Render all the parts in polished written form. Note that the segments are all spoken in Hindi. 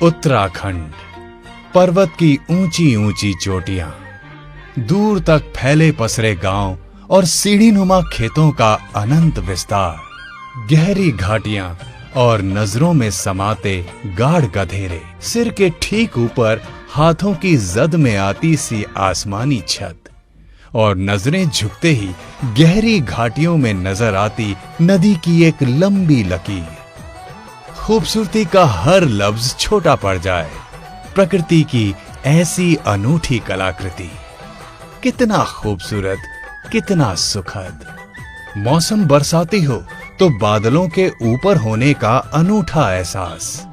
उत्तराखंड, पर्वत की ऊंची ऊंची चोटियां, दूर तक फैले पसरे गांव और सीढ़ीनुमा खेतों का अनंत विस्तार, गहरी घाटियां और नजरों में समाते गाढ़ गधेरे, सिर के ठीक ऊपर हाथों की जद में आती सी आसमानी छत और नजरें झुकते ही गहरी घाटियों में नजर आती नदी की एक लंबी लकीर। खूबसूरती का हर लफ्ज छोटा पड़ जाए। प्रकृति की ऐसी अनूठी कलाकृति, कितना खूबसूरत, कितना सुखद। मौसम बरसाती हो तो बादलों के ऊपर होने का अनूठा एहसास।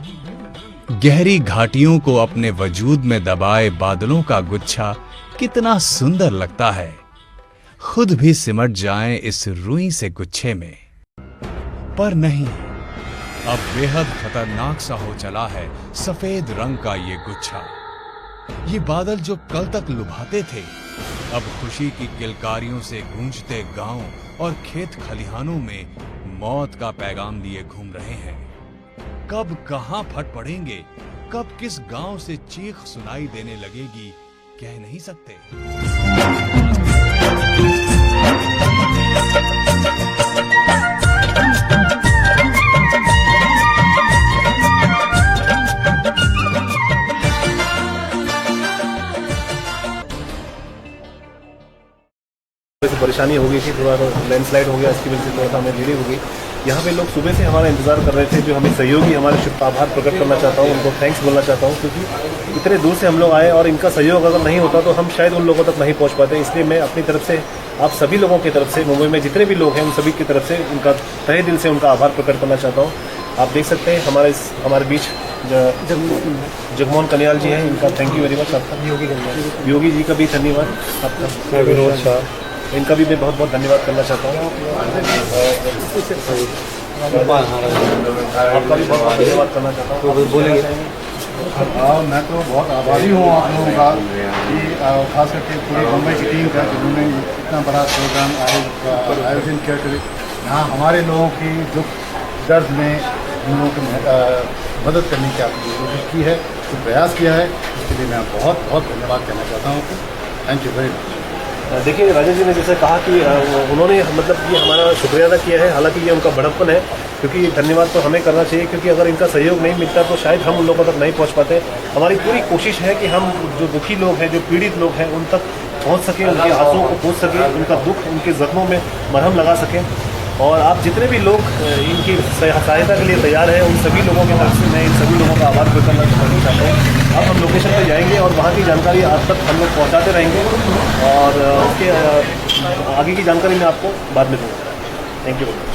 गहरी घाटियों को अपने वजूद में दबाए बादलों का गुच्छा कितना सुंदर लगता है। खुद भी सिमट जाएं इस रुई से गुच्छे में। पर नहीं, अब बेहद खतरनाक सा हो चला है सफेद रंग का ये गुच्छा। ये बादल जो कल तक लुभाते थे, अब खुशी की किलकारियों से गूंजते गांव और खेत खलिहानों में मौत का पैगाम लिए घूम रहे हैं। कब कहां फट पड़ेंगे, कब किस गांव से चीख सुनाई देने लगेगी, कह नहीं सकते। परेशानी हो गई थी, थोड़ा लैंडस्लाइड हो गया, इसकी वजह से थोड़ा सा हमें देरी हो गई। यहाँ पे लोग सुबह से हमारा इंतजार कर रहे थे, जो हमें सहयोगी, हमारे शुभ आभार प्रकट करना चाहता हूँ, उनको थैंक्स बोलना चाहता हूँ, क्योंकि इतने दूर से हम लोग आए और इनका सहयोग अगर नहीं होता तो हम शायद उन लोगों तक नहीं पहुँच पाते। इसलिए मैं अपनी तरफ से, आप सभी लोगों की तरफ से, मुंबई में जितने भी लोग हैं उन सभी की तरफ से उनका तहे दिल से उनका आभार प्रकट करना चाहता हूँ। आप देख सकते हैं हमारे बीच जगमोहन कन्याल जी हैं, इनका थैंक यू वेरी मच। आपका योगी जी का भी धन्यवाद, आपका विनोद शाह, इनका भी मैं बहुत बहुत धन्यवाद करना चाहता हूँ। आपका भी बहुत बहुत धन्यवाद करना चाहता हूँ। तो बोलेंगे। मैं तो बहुत आभारी हूँ आप लोगों का, कि खास करके पूरी मुंबई की टीम का, जिन्होंने इतना बड़ा प्रोग्राम आयोजन किया। यहाँ हमारे लोगों की दुख दर्द में उन लोगों की मदद करने की आपने कोशिश की है, तो प्रयास किया है, इसके लिए मैं बहुत बहुत धन्यवाद कहना चाहता हूँ। Thank you very much. देखिए, राजेश जी ने जैसे कहा कि उन्होंने मतलब ये हमारा शुक्रिया अदा किया है, हालांकि ये उनका बड़प्पन है, क्योंकि धन्यवाद तो हमें करना चाहिए, क्योंकि अगर इनका सहयोग नहीं मिलता तो शायद हम उन लोगों तक नहीं पहुंच पाते। हमारी पूरी कोशिश है कि हम जो दुखी लोग हैं, जो पीड़ित लोग हैं, उन तक पहुंच सकें, उनके आंसुओं को पहुंच सकें, उनका दुख, उनके जख्मों में मरहम लगा सकें। और आप जितने भी लोग इनकी सहायता के लिए तैयार हैं, उन सभी लोगों की तरफ से मैं इन सभी लोगों का आभार व्यक्त करना चाहता हूँ। अब हम लोकेशन पर जाएंगे और वहाँ की जानकारी आप तक हम लोग पहुँचाते रहेंगे, और उसके आगे की जानकारी मैं आपको बाद में दूँगा। Thank you very much.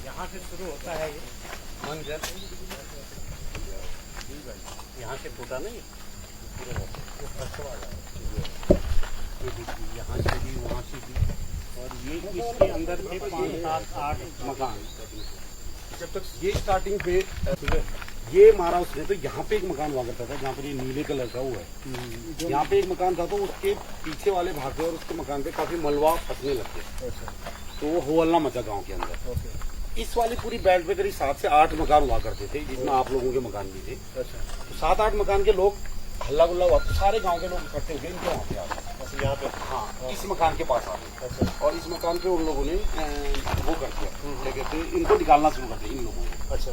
यहाँ से शुरू होता है ये मंजर, यहाँ से फूटा नहीं, यहाँ से भी, वहाँ से भी, और ये इसके अंदर थे 5, 7, 8 मकान। जब तक ये स्टार्टिंग पे ये मारा उसने, तो यहाँ पे एक मकान हुआ करता था, जहाँ पर ये नीले कलर का हुआ है, यहाँ पे एक मकान था, तो उसके पीछे वाले भागे और उसके मकान पे काफी मलबा फंसने लगते, तो वो हो हल्ला मचा गाँव के अंदर। इस वाली पूरी बेल्ट पे करीब 7 से 8 मकान हुआ करते थे, जिसमें आप लोगों के मकान भी थे। तो 7-8 मकान के लोग हल्ला गुल्ला हुआ, तो सारे गांव के लोग इकट्ठे हुए इनके वहाँ पे आ गए, यहाँ पे, हाँ, इस मकान के पास आ गए। और इस मकान पे उन लोगों ने वो कर दिया, क्या कहते हैं, इनको निकालना शुरू कर दिया इन लोगों ने। अच्छा।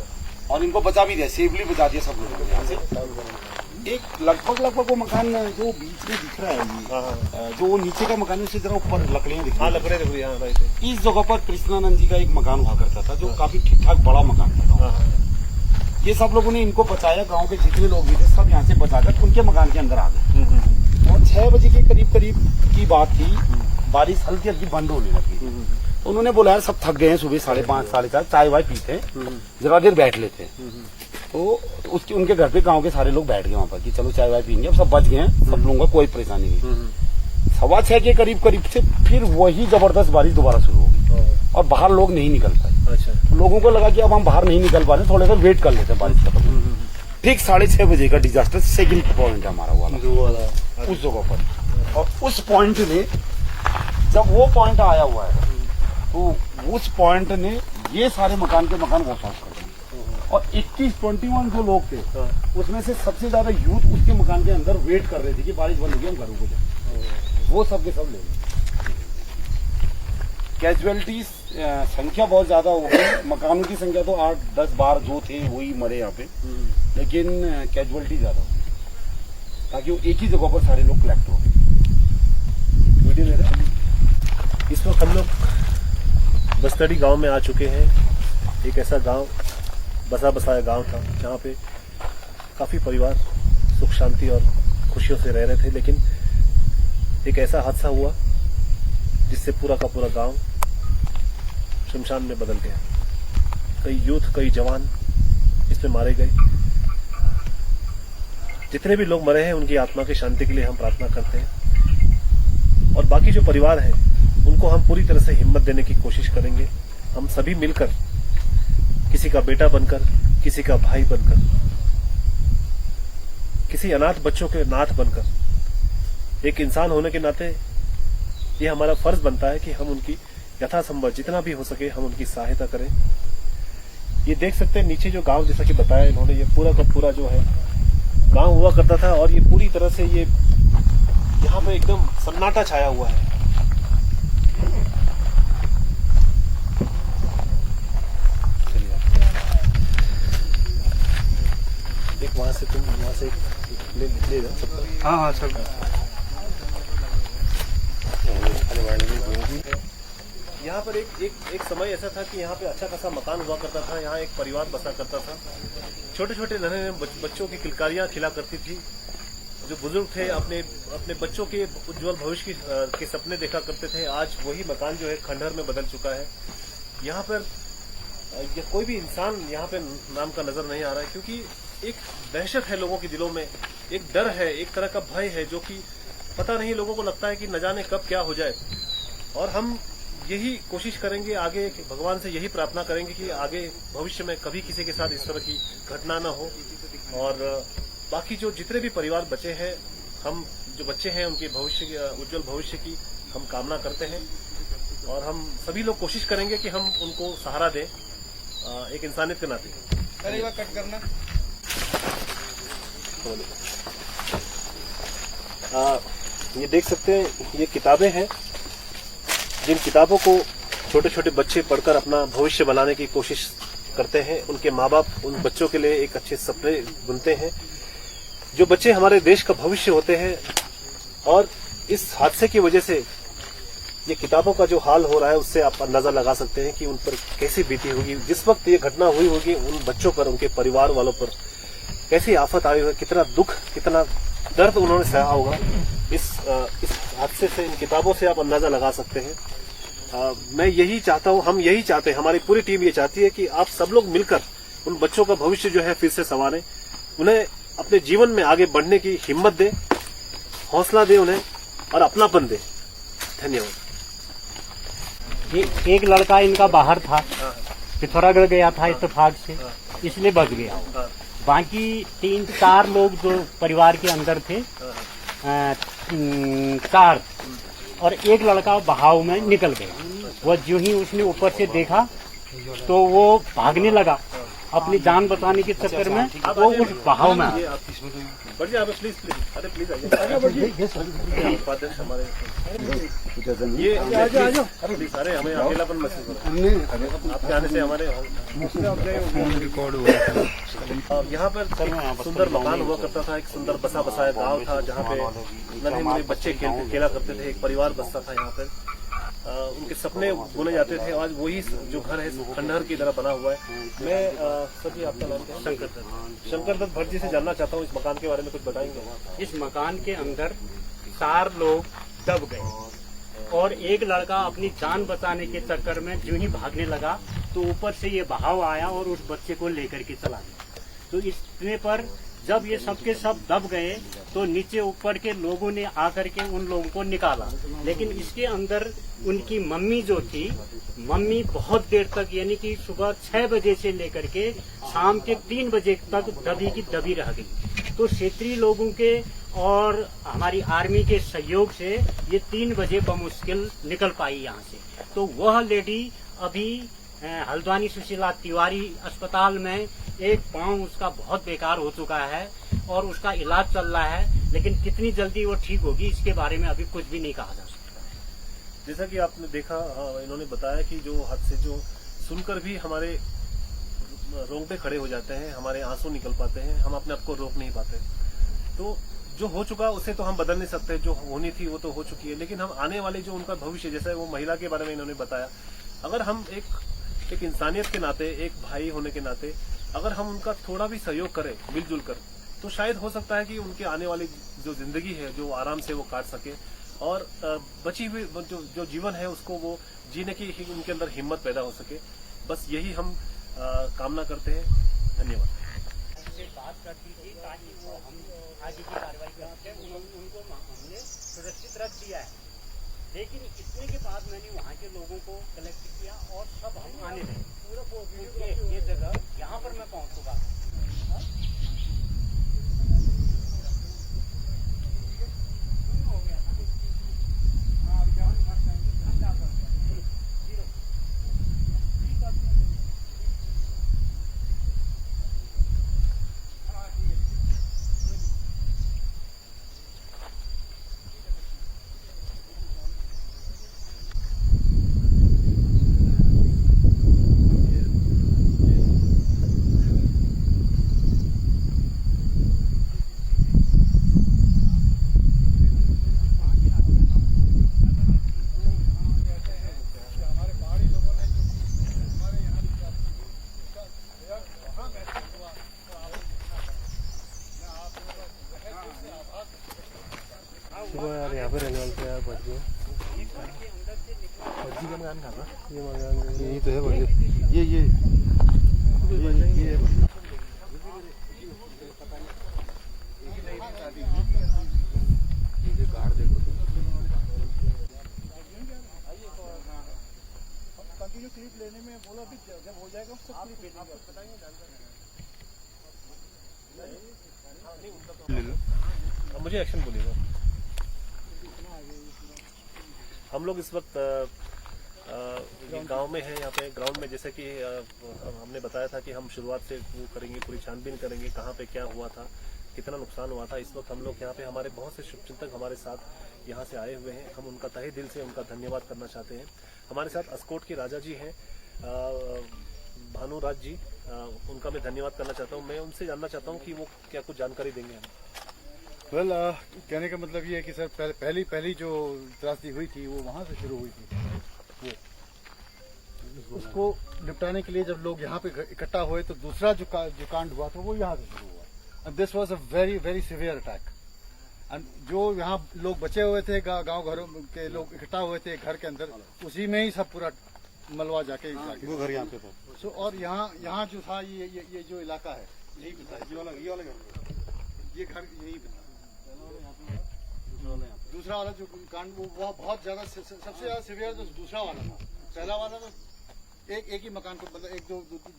और इनको बचा भी दिया, सेफली बचा दिया सब लोगों ने यहाँ से। एक लगभग वो मकान जो बीच में दिख रहा है, जो नीचे का मकान है, उससे जरा ऊपर लकड़ियाँ दिख रही हैं। इस जगह पर कृष्णानंद जी का एक मकान हुआ करता था, जो काफी ठीक ठाक बड़ा मकान था। ये सब लोगों ने इनको बचाया, गांव के जितने लोग भी थे सब यहाँ से बचाकर उनके मकान के अंदर आ गए। और 6 बजे के करीब की बात थी, बारिश हल्की हल्की बंद होने लगी। तो उन्होंने बोला, यार सब थक गए हैं, सुबह 5:30 4:30 चाय वाय पीते हैं, जरा देर बैठ लेते हैं। तो उसके उनके घर पे गांव के सारे लोग बैठ गए वहाँ पर कि चलो चाय वाय पीएंगे। अब सब बच गए हैं, सब लोगों का कोई परेशानी नहीं। 6:15 के करीब से फिर वही जबरदस्त बारिश दोबारा शुरू होगी और बाहर लोग नहीं निकल पाए। अच्छा। लोगों को लगा कि अब हम बाहर नहीं निकल पा रहे, थोड़ा सा वेट कर लेते हैं बारिश खत्म। ठीक 6:30 बजे का डिजास्टर सेकंड पॉइंट हमारा हुआ। उस जगह पर, और उस पॉइंट ने, जब वो पॉइंट आया हुआ है तो उस पॉइंट ने ये सारे मकान के मकान वॉश आउट कर दिए। और 21 जो लोग थे उसमें से सबसे ज्यादा यूथ उसके मकान के अंदर वेट कर रहे थे कि बारिश बंद होगी हम घरों को जाए, वो सब के सब ले गए। कैजुअलिटीज संख्या बहुत ज्यादा हो गई, मकानों की संख्या तो 8, 10, 12 जो थे वही मरे यहाँ पे, लेकिन कैजुअलिटी ज्यादा हो गई ताकि वो एक ही जगह पर सारे लोग कलेक्ट हो गए। वीडियो ले रहे हैं। इस वक्त हम लोग बस्तड़ी गांव में आ चुके हैं। एक ऐसा गांव, बसा बसाया गांव था जहां पे काफी परिवार सुख शांति और खुशियों से रह रहे थे, लेकिन एक ऐसा हादसा हुआ जिससे पूरा का पूरा गांव शमशान में बदल गया। कई यूथ, कई जवान इसमें मारे गए। जितने भी लोग मरे हैं उनकी आत्मा की शांति के लिए हम प्रार्थना करते हैं, और बाकी जो परिवार है उनको हम पूरी तरह से हिम्मत देने की कोशिश करेंगे। हम सभी मिलकर, किसी का बेटा बनकर, किसी का भाई बनकर, किसी अनाथ बच्चों के नाथ बनकर, एक इंसान होने के नाते ये हमारा फर्ज बनता है कि हम उनकी यथासंभव जितना भी हो सके हम उनकी सहायता करें। ये देख सकते हैं नीचे जो गांव, जैसा कि बताया इन्होंने, ये पूरा का पूरा जो है गांव हुआ करता था, और ये पूरी तरह से ये यहाँ पे एकदम सन्नाटा छाया हुआ है। एक वहां से तुम वहां से ले जाओ सब। हाँ सब। यहाँ पर एक समय ऐसा था कि यहाँ पे अच्छा खासा मकान हुआ करता था। यहाँ एक परिवार बसा करता था। छोटे छोटे नन्हे बच्चों की किलकारियां खिला करती थी। जो बुजुर्ग थे अपने बच्चों के उज्जवल भविष्य के सपने देखा करते थे। आज वही मकान जो है खंडहर में बदल चुका है। यहाँ पर कोई भी इंसान यहाँ पे नाम का नजर नहीं आ रहा है, क्योंकि एक दहशत है लोगों के दिलों में, एक डर है, एक तरह का भय है, जो कि पता नहीं, लोगों को लगता है कि न जाने कब क्या हो जाए। और हम यही कोशिश करेंगे आगे, भगवान से यही प्रार्थना करेंगे कि आगे भविष्य में कभी किसी के साथ इस तरह की घटना न हो। और बाकी जो जितने भी परिवार बचे हैं, हम जो बच्चे हैं उनके भविष्य, उज्जवल भविष्य की हम कामना करते हैं, और हम सभी लोग कोशिश करेंगे कि हम उनको सहारा दें एक इंसानियत के नाते। कट करना। ये देख सकते हैं, ये किताबें हैं, जिन किताबों को छोटे छोटे बच्चे पढ़कर अपना भविष्य बनाने की कोशिश करते हैं। उनके माँ बाप उन बच्चों के लिए एक अच्छे सपने बुनते हैं। जो बच्चे हमारे देश का भविष्य होते हैं, और इस हादसे की वजह से ये किताबों का जो हाल हो रहा है उससे आप अंदाजा लगा सकते हैं कि उन पर कैसी बीती होगी। जिस वक्त ये घटना हुई होगी, उन बच्चों पर, उनके परिवार वालों पर कैसी आफत आई होगी, कितना दुख, कितना दर्द उन्होंने सहा होगा। इस हादसे से, इन किताबों से आप अंदाजा लगा सकते हैं। मैं यही चाहता हूं, हम यही चाहते हैं, हमारी पूरी टीम ये चाहती है कि आप सब लोग मिलकर उन बच्चों का भविष्य जो है फिर से संवारें, उन्हें अपने जीवन में आगे बढ़ने की हिम्मत दें, हौसला दें उन्हें, और अपनापन दें। धन्यवाद। एक लड़का इनका बाहर था, पिथौरागढ़ गया था इत्तेफाक से, इसलिए बच गया। बाकी 3-4 लोग जो परिवार के अंदर थे, 4, और एक लड़का बहाव में निकल गया। वह जो ही उसने ऊपर से देखा तो वो भागने लगा अपनी जान बचाने के चक्कर में, वो उस बहाव में सारे हमें अकेलापन महसूस हो रहा है आपके आने से। हमारे यहाँ पर सुंदर मकान हुआ करता था, एक सुंदर बसा बसाया गांव था जहाँ पे नन्हे मुन्ने बच्चे खेला करते थे। एक परिवार बसता था यहाँ पर, उनके सपने बुने जाते थे। आज वही जो घर है खंडहर की तरह बना हुआ है। मैं सभी, आपका नाम क्या है? शंकर दत्त भट्ट जी से जानना चाहता हूँ, इस मकान के बारे में कुछ बताएंगे? इस मकान के अंदर 4 लोग दब गए, और एक लड़का अपनी जान बचाने के चक्कर में जो ही भागने लगा तो ऊपर से ये बहाव आया और उस बच्चे को लेकर के चला गया। तो इसने पर जब ये सब के सब दब गए तो नीचे ऊपर के लोगों ने आकर के उन लोगों को निकाला, लेकिन इसके अंदर उनकी मम्मी जो थी, मम्मी बहुत देर तक, यानी कि सुबह 6 बजे से लेकर के शाम के 3 बजे तक दबी की दबी रह गई। तो क्षेत्रीय लोगों के और हमारी आर्मी के सहयोग से ये 3 बजे बमुश्किल निकल पाई यहाँ से। तो वह लेडी अभी हल्द्वानी सुशीला तिवारी अस्पताल में एक पांव उसका बहुत बेकार हो चुका है और उसका इलाज चल रहा है, लेकिन कितनी जल्दी वो ठीक होगी इसके बारे में अभी कुछ भी नहीं कहा जा सकता। जैसा कि आपने देखा, इन्होंने बताया कि जो हादसे जो सुनकर भी हमारे रोंगटे खड़े हो जाते हैं, हमारे आंसू निकल पाते हैं, हम अपने आप को रोक नहीं पाते। तो जो हो चुका उसे तो हम बदल नहीं सकते, जो होनी थी वो तो हो चुकी है, लेकिन हम आने वाले जो उनका भविष्य, जैसे वो महिला के बारे में इन्होंने बताया, अगर हम एक इंसानियत के नाते, एक भाई होने के नाते अगर हम उनका थोड़ा भी सहयोग करें मिलजुल कर, तो शायद हो सकता है कि उनके आने वाली जो जिंदगी है जो आराम से वो काट सके और बची हुई जो जीवन है उसको वो जीने की उनके अंदर हिम्मत पैदा हो सके। बस यही हम कामना करते हैं। धन्यवाद। से बात कर दीजिए ताकि वो हम आगे की कार्रवाई कर सकें। उनको हमने सुरक्षित रख दिया है, लेकिन इतने के बाद मैंने वहाँ के लोगों को कलेक्ट किया और सब हम आने लगे। पूरा ये जगह यहाँ पर मैं पहुँच चुका था। यार यहाँ पे रहने वाले थे यार, बच गए। फर्जी का मकान कहाँ था? ये मकान यही तो है बढ़िया। ये गार्ड देखो कंटिन्यू क्लिप लेने में बोला भी जब हो जाएगा उसको आपको बताएंगे जानकारी। मुझे एक्शन बोलिएगा। हम लोग इस वक्त गांव में हैं, यहाँ पे ग्राउंड में, जैसे कि हमने बताया था कि हम शुरुआत से वो करेंगे, पूरी छानबीन करेंगे कहाँ पे क्या हुआ था, कितना नुकसान हुआ था। इस वक्त हम लोग यहाँ पे, हमारे बहुत से शुभचिंतक हमारे साथ यहाँ से आए हुए हैं। हम उनका तहे दिल से उनका धन्यवाद करना चाहते हैं। हमारे साथ अस्कोट के राजा जी हैं, भानुराज जी, उनका मैं धन्यवाद करना चाहता हूँ। मैं उनसे जानना चाहता हूँ कि वो क्या कुछ जानकारी देंगे हमें। वेल कहने का मतलब ये है कि सर पहली जो त्रासदी हुई थी वो वहाँ से शुरू हुई थी। वो उसको निपटाने के लिए जब लोग यहाँ पे इकट्ठा हुए तो दूसरा जो कांड हुआ था वो यहाँ से शुरू हुआ। And this was a very very severe attack. And जो यहाँ लोग बचे हुए थे, गांव घरों के लोग इकट्ठा हुए थे घर के अंदर, उसी में ही सब पूरा मलबा जाके वो घर यहाँ पे था। सो और यहाँ जो था ये जो इलाका है यही था, ये घर यही था। दूसरा वाला जो कांड वो बहुत ज्यादा, सबसे ज्यादा सिवियर तो दूसरा वाला था। पहला वाला तो एक ही मकान को, मतलब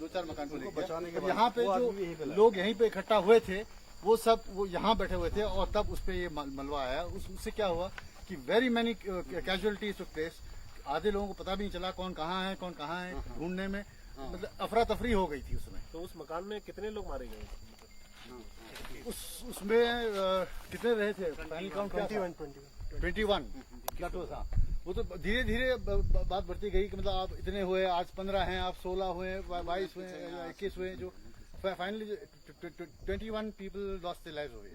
दो चार मकान को बचाने के। यहाँ पे जो लोग यहीं पे इकट्ठा हुए थे वो यहाँ बैठे हुए थे और तब उस पे ये मलबा आया। उससे क्या हुआ कि very many casualties took place. आधे लोगों को पता भी नहीं चला कौन कहाँ है ढूंढने में, मतलब अफरा तफरी हो गई थी उसमें। तो उस मकान में कितने लोग मारे गए? उसमें कितने रहे थे? फाइनल काउंट 21 था। वो तो धीरे धीरे बात बढ़ती गई कि मतलब आप इतने हुए, आज 15 हैं, आप 16 हुए, 22 हुए, 21 हुए, जो finally 21 people lost their lives हो गए।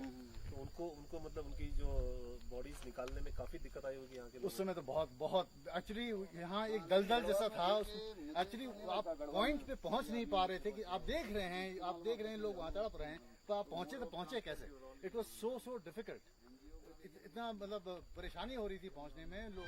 तो उनको मतलब उनकी जो बॉडीज निकालने में काफी दिक्कत आई होगी यहाँ के लोगों को। उस समय तो बहुत एक्चुअली यहाँ एक दलदल जैसा था। एक्चुअली आप पॉइंट पे पहुंच नहीं पा रहे थे कि आप देख रहे हैं लोग वहाँ तड़प रहे हैं, तो आप पहुंचे कैसे? It was so difficult. इतना मतलब परेशानी हो रही थी पहुंचने में लोग।